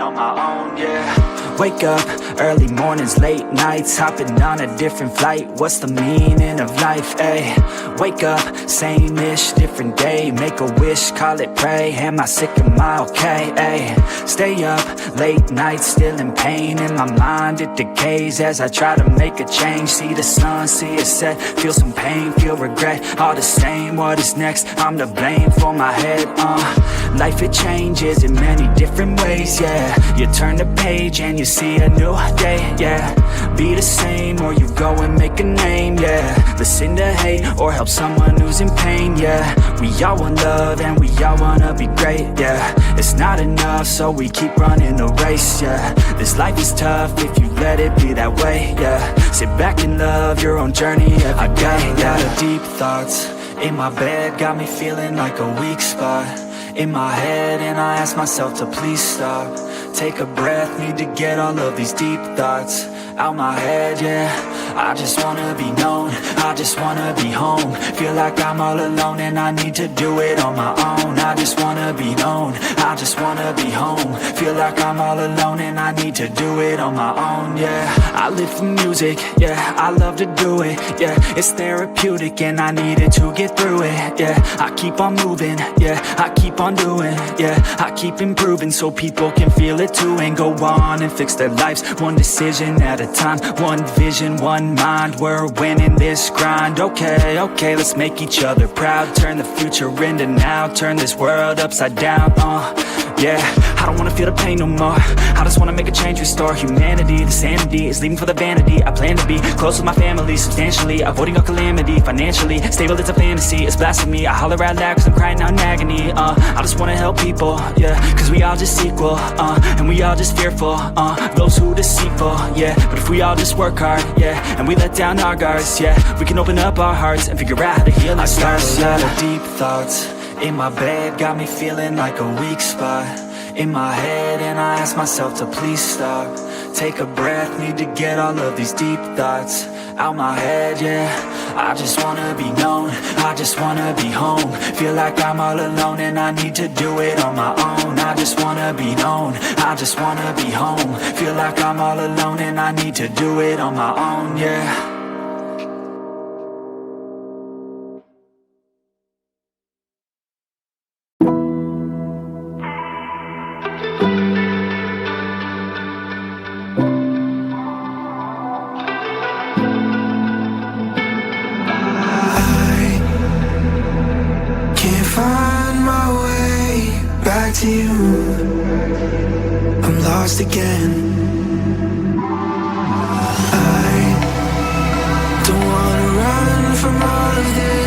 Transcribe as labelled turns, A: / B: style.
A: on my own, yeah. Wake up, early mornings, late nights, hopping on a different flight. What's the meaning of life, ayy? Wake up, same-ish, different day. Make a wish, call it pray. Am I sick, am I okay, ayy? Stay up, late nights, still in pain. In my mind, it decays as I try to make a change. See the sun, see it set, feel some pain, feel regret. All the same, what is next? I'm to blame for my head, Life, it changes in many different ways, yeah. You turn the page and you see a new day, yeah. Be the same or you go and make a name, yeah. Listen to hate or help someone who's in pain, yeah. We all want love and we all wanna be great, yeah. It's not enough, so we keep running the race, yeah. This life is tough if you let it be that way, yeah. Sit back and love your own journey every day. I got a lot of deep thoughts in my bed, got me feeling like a weak spot in my head, and I ask myself to please stop. Take a breath, need to get all of these deep thoughts out my head, yeah. I just wanna be known, I just wanna be home. Feel like I'm all alone and I need to do it on my own. I just wanna be known, I just wanna be home. Feel like I'm all alone and I need to do it on my own, yeah. I live for music, yeah, I love to do it, yeah. It's therapeutic and I needed to get through it, yeah. I keep on moving, yeah, I keep on doing, yeah. I keep improving so people can feel it too and go on and fix their lives one decision at a time, one vision, one mind. We're winning this grind. Okay, okay, let's make each other proud. Turn the future into now. Turn this world upside down, yeah. I don't wanna feel the pain no more. I just wanna make a change, restore humanity. The sanity is leaving for the vanity. I plan to be close with my family, substantially avoiding all calamity. Financially stable, it's a fantasy, it's blasphemy. I holler out loud cause I'm crying out in agony. I just wanna help people, yeah. Cause we all just equal, and we all just fearful, those who deceitful, yeah. But if we all just work hard, yeah, and we let down our guards, yeah, we can open up our hearts and figure out how to heal ourselves. I got a lot of deep thoughts in my bed, got me feeling like a weak spot in my head, and I ask myself to please stop. Take a breath, need to get all of these deep thoughts out my head, yeah. I just wanna be known, I just wanna be home. Feel like I'm all alone and I need to do it on my own. I just wanna be known, I just wanna be home. Feel like I'm all alone and I need to do it on my own, yeah. To you, I'm lost again. I don't wanna run from all of this.